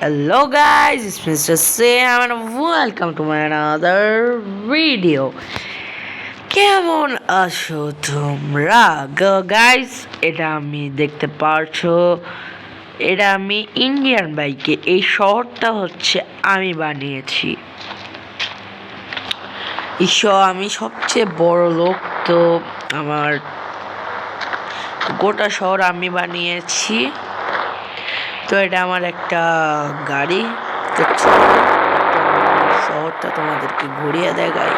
Hello guys, it's Mr. Sam and welcome to my another video. কেমন আছো তোমরা? Guys, এটা আমি দেখতে পারছো, এটা আমি ইন্ডিয়ান বাইকে, এই শহরটা হচ্ছে আমি বানিয়েছি। আমি সবচেয়ে বড় লোক, তো আমার গোটা শহর আমি বানিয়েছি। তো এটা আমার একটা গাড়ি, তো শহরটা তোমাদেরকে ঘুরিয়ে দেখাই।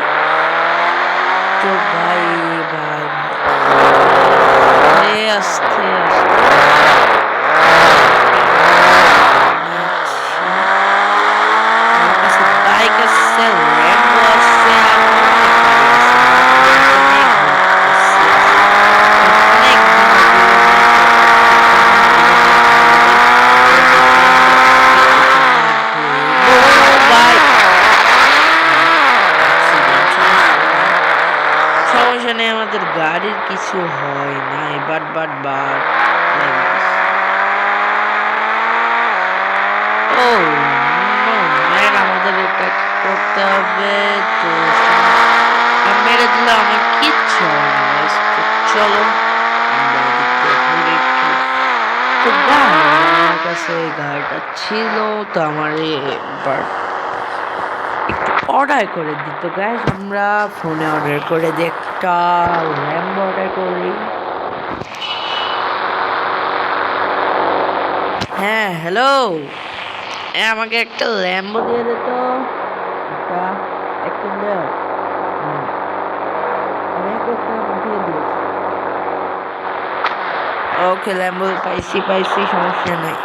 তো ভাই ভাই আস্তে আস্তে বাইক আছে, র্যাম্বো আছে, আমাদের গাড়ির কিছু হয় না, বাট ও ম্যান, আমাদের এটা করতে হবে। তো মেরে দিলে আমার কিচ্ছু হয় না। তো চলো আমরা এদিকে ঘুরে একটু। তো আমার কাছে এই গাড়িটা ছিল, তো আমার এবার একটু অর্ডার করে দিত গাইস। আমরা ফোনে অর্ডার করে দিই, একটা ল্যাম্বো অর্ডার করি। হ্যাঁ হ্যালো, আমাকে একটা ল্যাম্বো দিয়ে দে তো, একটা একটা দাও। আমি একটা পাঠিয়ে দিয়েছি। ওকে, ল্যাম্বো পাইছি, সমস্যা নাই।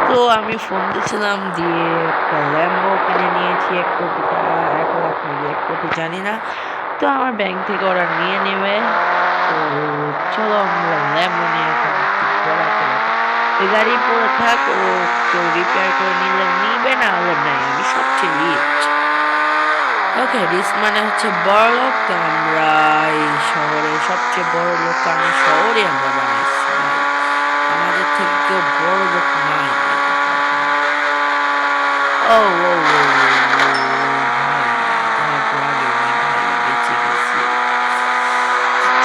তো আমি ফোন দিয়েছিলাম, দিয়ে একটা ল্যাম্বো কিনে নিয়েছি। 1 কোটি টাকা, 1 লাখ নাকি 1 কোটি জানি না। তো আমার ব্যাংক থেকে ওরা নিয়ে নেবে। তো চলো আমরা ল্যাম্বো নিয়ে এই গাড়ি পরে থাক, ও কেউ রিপেয়ার করে নিলে নিবে, না হলে নাই। আমি সবচেয়ে রিচ। ওকে, রিচ মানে হচ্ছে বড় লোক। তো আমরা এই শহরে সবচেয়ে বড় লোক, কারণ শহরে আমরা বানাইছি, আমাদের থেকে কেউ বড় লোক নাই। ও ও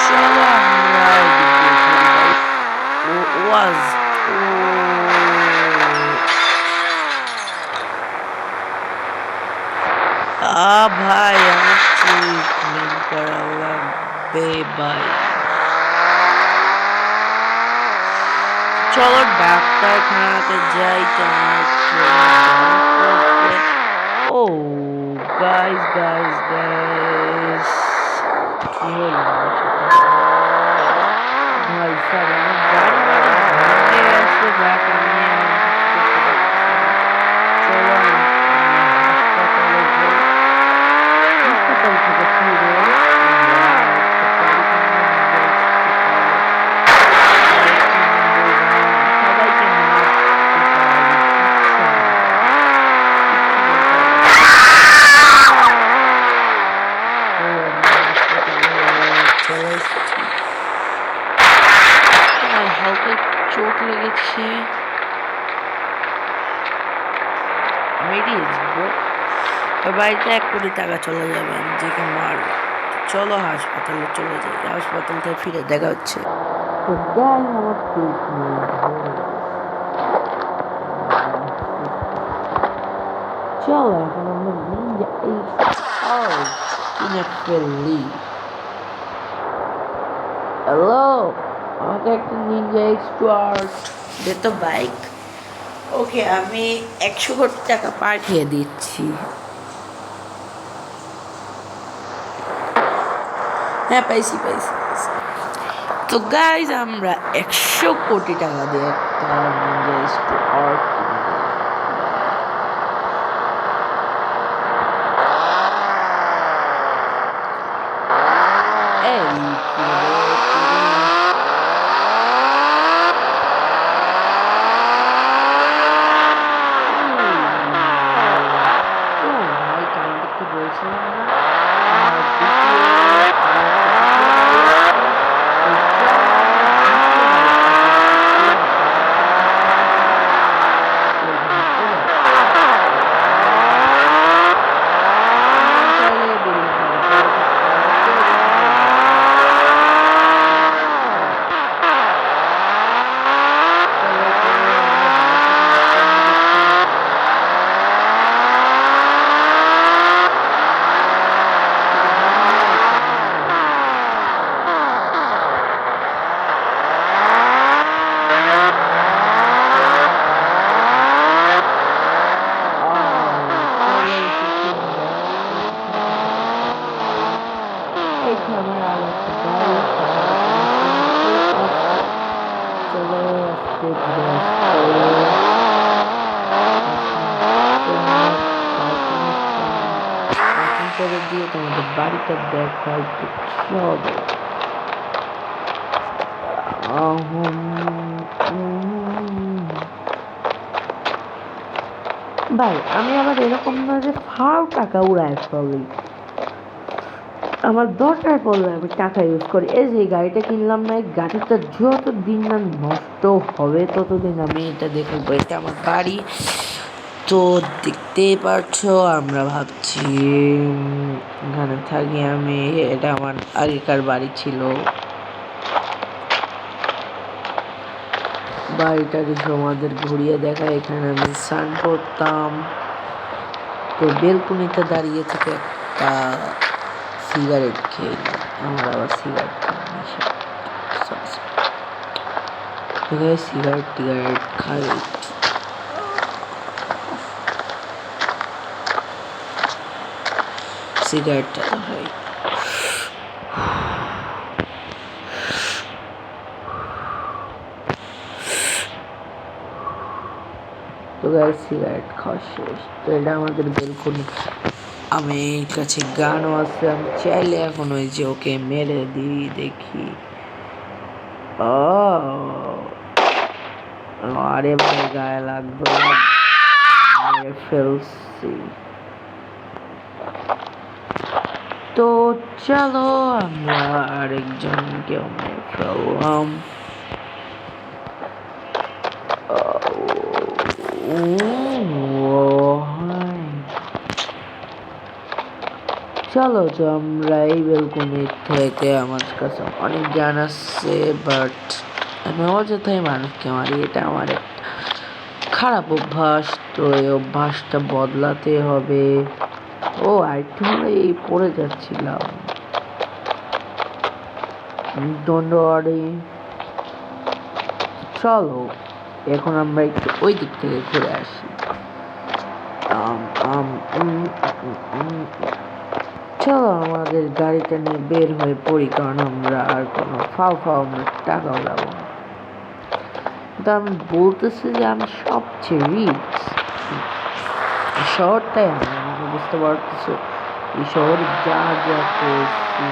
চলো আমরা ওয়াজ ভাই, আমার ট্রিটমেন্ট করা লাগবে ভাই। চলো ডাক্তারখানাতে যাই। ও গাইস কি হলো ভাই? স্যার, আমার গাড়ি ভেঙে গেছে, বাট আমি চলো হাসপাতালে যাই। হাসপাতাল থেকে ফিরে সবাইকে হালকা চোট লেগেছে। বাড়িতে 1 কোটি টাকা চলে যাবে, আমি যেকে মারবো। চলো হাসপাতালে চলে যাই, হাসপাতাল থেকে ফিরে দেখা হচ্ছে। তো আমার চলো এখন আমরা নিনজা কিনে ফেললি। হ্যালো, আমাকে একটা নিনজা এক্সপার্ট দে তো বাইক। ওকে, আমি 100 কোটি টাকা পাঠিয়ে দিচ্ছি। হ্যাঁ, পাইছি। তো গাইজ, আমরা 100 কোটি টাকা দিয়ে একটা নিনজা এক্সপার্ট কিনে করে দিয়ে তোমাদের বাড়িটা দেখাই। চলো ভাই, আমি আবার এরকম না যে ফাও টাকা উড়ায় ফেলি। আমার দরকার পড়লে আমি টাকা ইউজ করি। এই যে গাড়িটা কিনলাম না, এই গাড়িটা যত দিন না নষ্ট হবে ততদিন আমি এটা দেখবো। এটা আমার বাড়ি, তো দেখতেই পারছো আমরা ভাবছি এখানে থাকি আমি। এটা আমার আগেকার বাড়ি ছিল। বাড়িটা কিছু আমাদের ঘুরিয়ে দেখা। এখানে আমি স্নান করতাম। তো বেলকুনিতে দাঁড়িয়ে থেকে একটা সিগারেট খেয়ে আমার আবার সিগারেট সিগারেট টিগারেট খাই। সিগারেটটা ধরাই। তো গাইস সিগারেট খাওয়া শেষ। তো এটা আমাদের বেলকনি। আমি কাছে গানও আছে, আমি চাইলে এখন ওই যে ওকে মেরে দিই, দেখি। আরে ভাই গায়ে লাগবে, মেরে ফেলছি। তো চলো আমরা আরেকজনকে মেরে ফেললাম। চলো, তো আমরা এই বেলকনি থেকে আমার কাছে অনেক জ্ঞান আসছে, বাট আমি অযথাই মানুষকে মারি। এটা আমার একটা খারাপ অভ্যাস। তো এই অভ্যাসটা বদলাতে হবে। ও আরেকটু হলে এই পড়ে যাচ্ছিলাম। দণ্ডবাড়ি। চলো এখন আমরা একটু ওই দিক থেকে ঘুরে আসি। চলো আমাদের গাড়িটা নিয়ে বের হয়ে পড়ি, কারণ আমরা আর কোনো ফাও আমরা টাকা উড়াবো না। কিন্তু আমি বলতেছি যে আমি সবচেয়ে রিচ শহরটাই আমি বুঝতে পারতেছো। এই শহরে যা যা করছি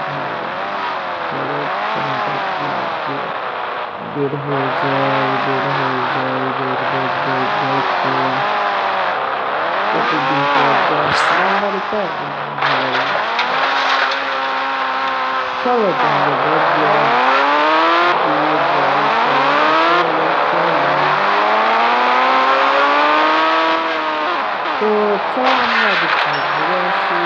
বের হয়ে যায় প্রতিদিন চলো তো চলো আমরা ঘুরে আসি।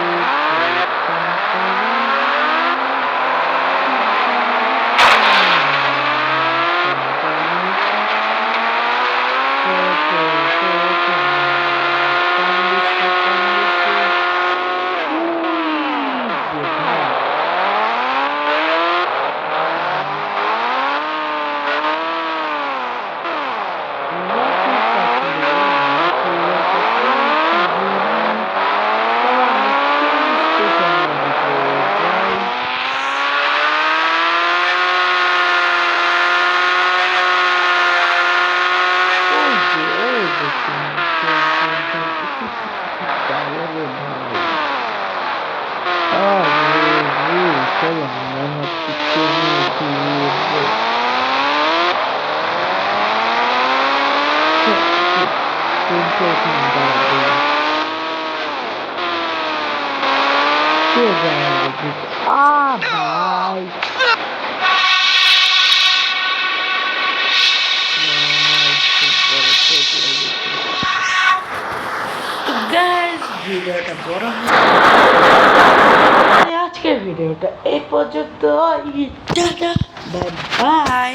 ভাই ভিডিওটা বড় আজকের ভিডিওটা এই পর্যন্ত। Bye bye.